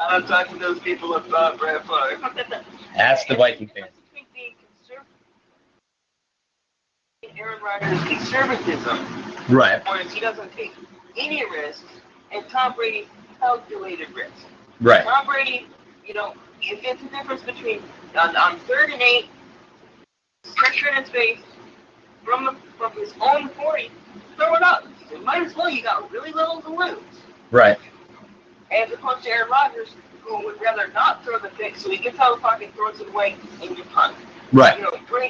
I'm not talking to those people about Brett Favre. That's the Viking fan. Aaron Rodgers' conservatism. Right. Whereas he doesn't take any risks, and Tom Brady calculated risks. Right. Tom Brady, if it's a difference between on 3rd and 8, pressure in his face from his own 40, throw it up. So might as well. You got really little to lose. Right. As opposed to Aaron Rodgers, who would rather not throw the pick, so he gets out of the pocket, throws it away, and you punt. Right. You throw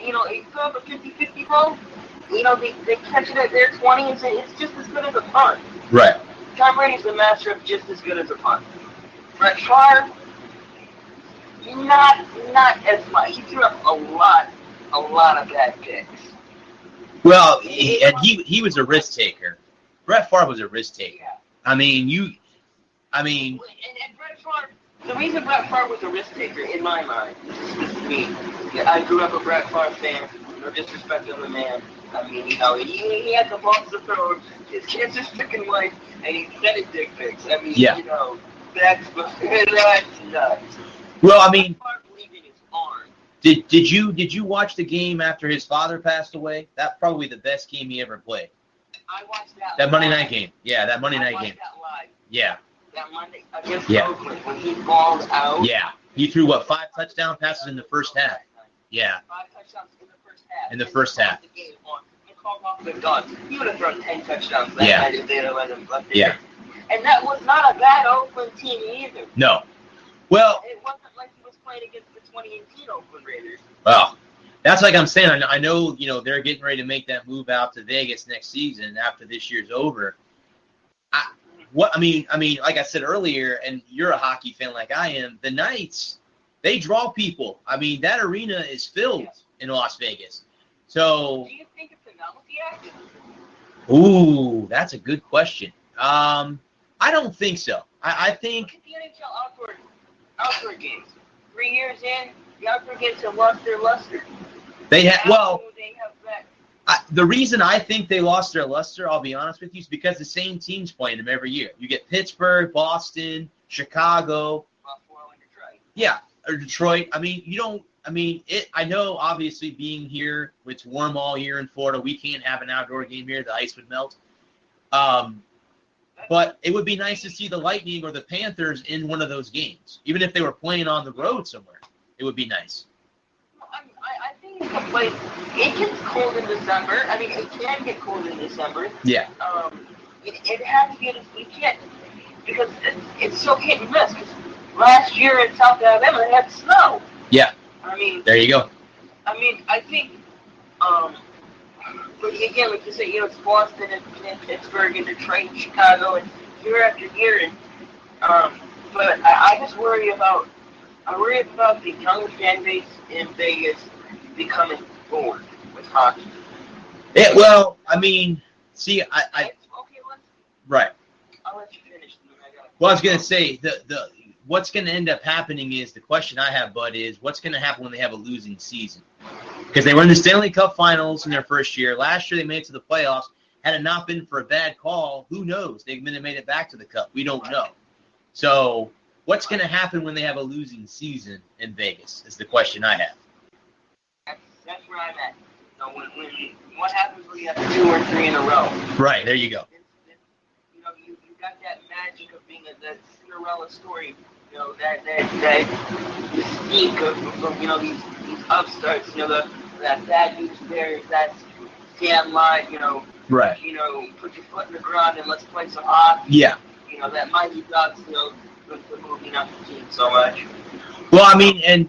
up a 50-50 ball. They catch it at their 20 and say it's just as good as a punt. Right. Tom Brady's the master of just as good as a punt. Brett Favre, not as much. He threw up a lot of bad picks. Well, he was a risk taker. Brett Favre was a risk taker. Yeah. And Brett Favre, the reason Brett Favre was a risk taker, in my mind, this is me. I grew up a Brett Favre fan. No disrespect to the man. He had the balls to throw his cancer-stricken wife, and he sent it dick pics. That's nuts. Well, Brett Favre believed in his arm. Did you watch the game after his father passed away? That's probably the best game he ever played. I watched that. That Monday night game. Yeah, that Monday night game. That live. Yeah. That Monday against Oakland when he balled out. Yeah. He threw 5 touchdown passes in the first half. Yeah. 5 touchdowns in the first half. In the first half. The game on. Called off the dogs. He would have thrown 10 touchdowns that night if they'd have let him left it. Yeah. And that was not a bad Oakland team either. No. Well, it wasn't like he was playing against the 2018 Oakland Raiders. Well, that's like I'm saying. I know, they're getting ready to make that move out to Vegas next season after this year's over. Like I said earlier, and you're a hockey fan like I am, the Knights, they draw people. That arena is filled in Las Vegas. So, do you think it's a novelty act? Ooh, that's a good question. I don't think so. I think look at the NHL outdoor games. 3 years in, the outdoor games have lost their luster. They have that. The reason I think they lost their luster, I'll be honest with you, is because the same team's playing them every year. You get Pittsburgh, Boston, Chicago. Buffalo and Detroit. Yeah, or Detroit. I know, obviously, being here, it's warm all year in Florida. We can't have an outdoor game here. The ice would melt. But it would be nice to see the Lightning or the Panthers in one of those games. Even if they were playing on the road somewhere, it would be nice. I think it's a place. It gets cold in December. It can get cold in December. Yeah. It has to get. You can't, because it's so hit and miss. Last year in South Alabama, they had snow. Yeah. There you go. I think, but again, like you say, it's Boston and Pittsburgh and Detroit and Chicago and year after year, and but I just worry about the young fan base in Vegas becoming bored with hockey. Yeah, well, see, right. I'll let you finish. Well, I was gonna say the what's going to end up happening is, the question I have, Bud, is what's going to happen when they have a losing season? Because they were in the Stanley Cup Finals in their first year. Last year they made it to the playoffs. Had it not been for a bad call, who knows? They may have made it back to the Cup. We don't know. So what's going to happen when they have a losing season in Vegas is the question I have. That's where I'm at. What happens when you have 2 or 3 in a row? Right, there you go. You got that magic of being that Cinderella story. That mystique of these upstarts. That bad news there. That stand line. Right. Put your foot in the ground and let's play some hockey. Yeah. That Mighty Ducks. The movie, not the team so much. Well, and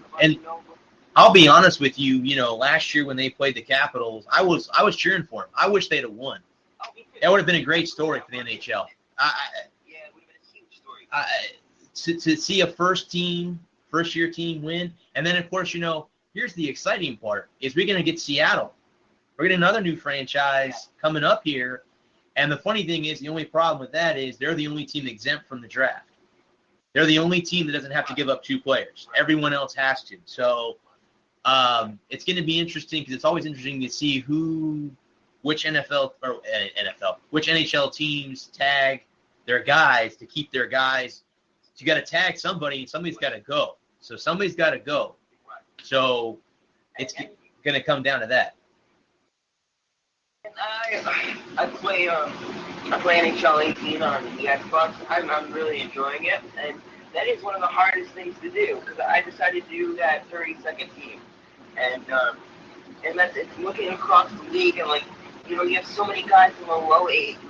I'll be honest with you. Last year when they played the Capitals, I was cheering for them. I wish they'd have won. That would have been a great story for the NHL. Yeah, it would have been a huge story. To see a first-year team win, and then of course, here's the exciting part: is we're going to get Seattle. We're getting another new franchise coming up here, and the funny thing is, the only problem with that is they're the only team exempt from the draft. They're the only team that doesn't have to give up 2 players. Everyone else has to. So it's going to be interesting because it's always interesting to see which NHL teams tag their guys to keep their guys you got to tag somebody, and somebody's got to go. So somebody's got to go. So it's going to come down to that. I play NHL 18 on the Xbox. I'm really enjoying it, and that is one of the hardest things to do because I decided to do that 30-second team, and that's it's looking across the league and like you have so many guys in the low 70s and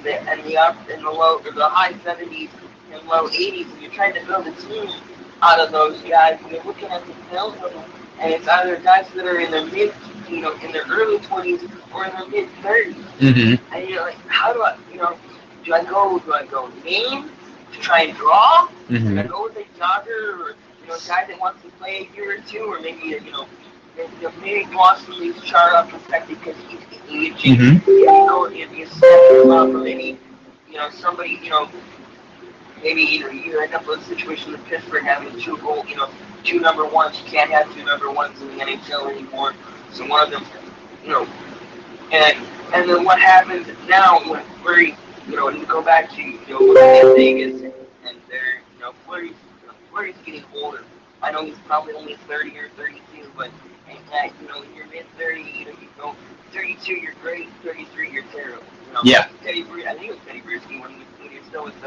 the high 70s and low 80s, and you're trying to build a team out of those guys, and you're looking at the film of them, and it's either guys that are in their in their early 20s or in their mid 30s. Mm-hmm. And you're like, how do I, do I go name to try and draw? Mm-hmm. Do I go with a jogger or, a guy that wants to play a year or two, or maybe, maybe wants to use Chara perspective because he's aging. Mm-hmm. He'd be a step up, or maybe, somebody, maybe you end up with a situation with Pittsburgh having two number ones. You can't have two number ones in the NHL anymore. So one of them, and then what happens now when Fleury, you go back to, looking at Vegas and they're, Fleury's getting older. I know he's probably only 30 or 32, but in your mid 30, you go 32, you're great. 33, you're terrible. Yeah. I think it was Teddy Bruschi when you're still with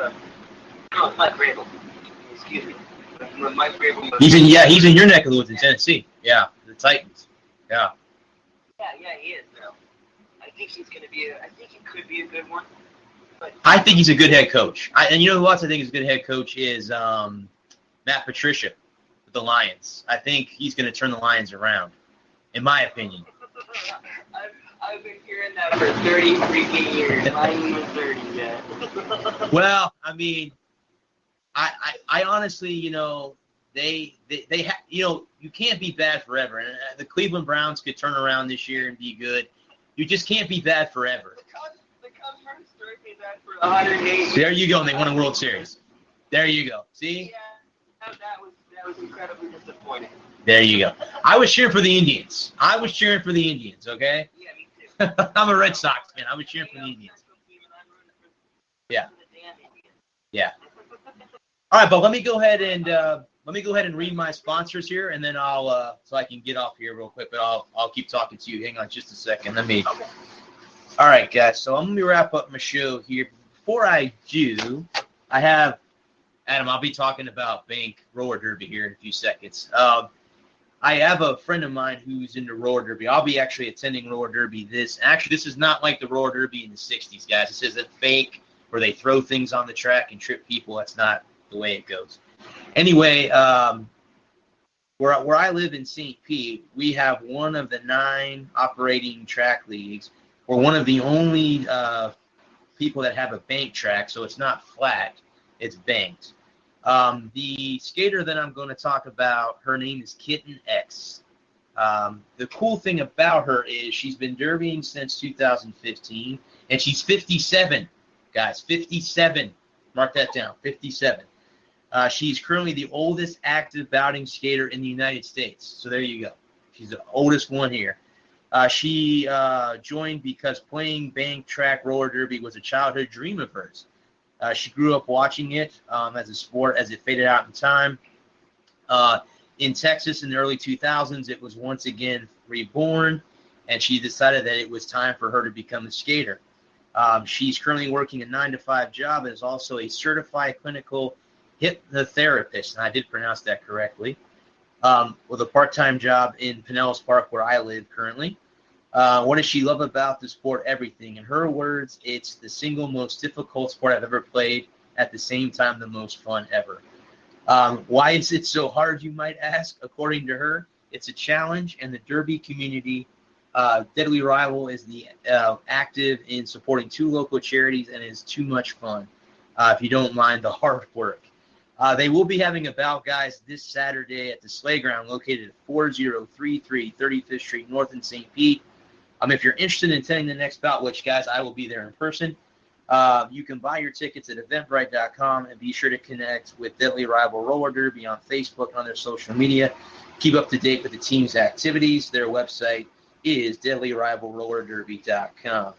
Mike Vrabel. Excuse me. When Mike Vrabel was, he's in your neck of the woods in Tennessee. Yeah, the Titans. Yeah. Yeah, he is. I think he's going to be. I think he could be a good one. But I think he's a good head coach. And you know who else I think is a good head coach is Matt Patricia with the Lions. I think he's going to turn the Lions around, in my opinion. I've been hearing that for 30 freaking years. I ain't even 30 yet. Well, I mean, I honestly, they you can't be bad forever. And the Cleveland Browns could turn around this year and be good. You just can't be bad forever. The Cubs were strictly bad for 108. There you go. And they won a World Series. There you go. See? Yeah, that was incredibly disappointing. There you go. I was cheering for the Indians. Okay? Yeah, me too. I'm a Red Sox fan. I was cheering for the Indians. Yeah. Yeah. All right, but let me go ahead and read my sponsors here, and then I'll so I can get off here real quick. But I'll keep talking to you. Hang on just a second. Okay. All right, guys. So I'm gonna wrap up my show here. Before I do, I have Adam. I'll be talking about Bank Roller Derby here in a few seconds. I have a friend of mine who's into roller derby. I'll be actually attending roller derby. This is not like the roller derby in the '60s, guys. This isn't fake where they throw things on the track and trip people. That's not the way it goes. Anyway, where I live in St. Pete, we have one of the 9 operating track leagues. We're one of the only people that have a bank track, so it's not flat, it's banked. The skater that I'm going to talk about, her name is Kitten X. The cool thing about her is she's been derbying since 2015, and she's 57, guys, 57. Mark that down, 57. She's currently the oldest active bouting skater in the United States. So there you go. She's the oldest one here. She joined because playing bank track roller derby was a childhood dream of hers. She grew up watching it as a sport as it faded out in time. In Texas in the early 2000s, it was once again reborn, and she decided that it was time for her to become a skater. She's currently working a 9-to-5 job and is also a certified clinical hypnotherapist, and I did pronounce that correctly, with a part-time job in Pinellas Park, where I live currently. What does she love about the sport? Everything. In her words, it's the single most difficult sport I've ever played, at the same time the most fun ever. Why is it so hard, you might ask? According to her, it's a challenge, and the derby community, Deadly Rival, is the active in supporting 2 local charities, and is too much fun, if you don't mind the hard work. They will be having a bout, guys, this Saturday at the Sleigh Ground, located at 4033 35th Street North in St. Pete. If you're interested in attending the next bout, which, guys, I will be there in person, you can buy your tickets at eventbrite.com, and be sure to connect with Deadly Rival Roller Derby on Facebook and on their social media. Keep up to date with the team's activities. Their website is deadlyrivalrollerderby.com.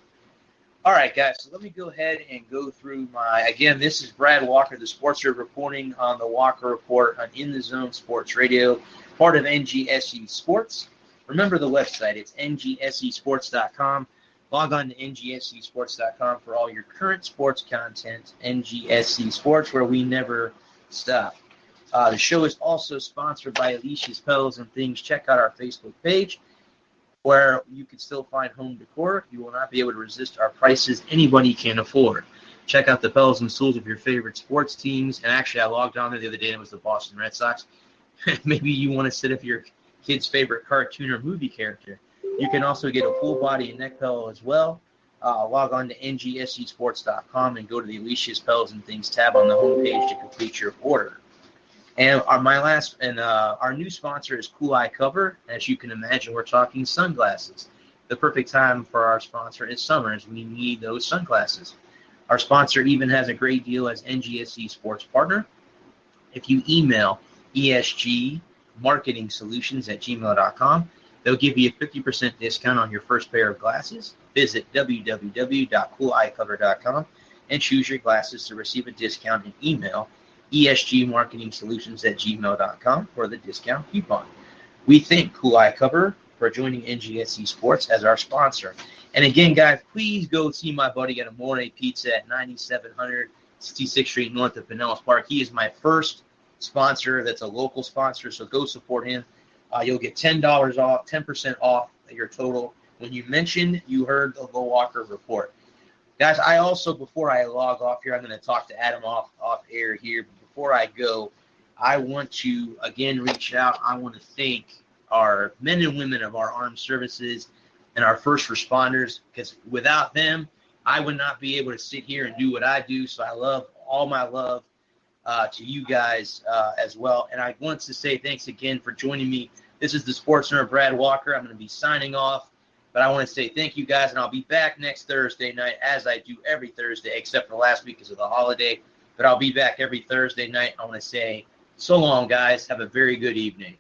All right, guys, so let me go ahead and go through again, this is Brad Walker, the sports reporting on the Walker Report on In the Zone Sports Radio, part of NGSE Sports. Remember the website, it's ngsesports.com. Log on to ngsesports.com for all your current sports content, NGSE Sports, where we never stop. The show is also sponsored by Alicia's Pedals and Things. Check out our Facebook page, where you can still find home decor. You will not be able to resist our prices anybody can afford. Check out the bells and tools of your favorite sports teams. And actually, I logged on there the other day, and it was the Boston Red Sox. Maybe you want to sit up your kid's favorite cartoon or movie character. You can also get a full body and neck pillow as well. Log on to ngsesports.com and go to the Alicia's Pedals and Things tab on the homepage to complete your order. And our new sponsor is Cool Eye Cover. As you can imagine, we're talking sunglasses. The perfect time for our sponsor is summer, as we need those sunglasses. Our sponsor even has a great deal as NGSE Sports Partner. If you email esgmarketingsolutions@gmail.com, they'll give you a 50% discount on your first pair of glasses. Visit www.coolEyeCover.com and choose your glasses to receive a discount and email esgmarketingsolutions@gmail.com for the discount coupon. We thank Cool Eye Cover for joining NGSE Sports as our sponsor. And again, guys, please go see my buddy at Amore Pizza at 9700 66th Street north of Pinellas Park. He is my first sponsor that's a local sponsor, so go support him. You'll get $10 off, 10% off your total when you mention you heard the Low Walker Report. Guys, I also, before I log off here, I'm going to talk to Adam off air here. Before I go, I want to, again, reach out. I want to thank our men and women of our armed services and our first responders, because without them, I would not be able to sit here and do what I do. So I love all my love to you guys as well. And I want to say thanks again for joining me. This is the Sports Nerd, Brad Walker. I'm going to be signing off. But I want to say thank you, guys, and I'll be back next Thursday night, as I do every Thursday, except for last week because of the holiday. But I'll be back every Thursday night. I want to say so long, guys. Have a very good evening.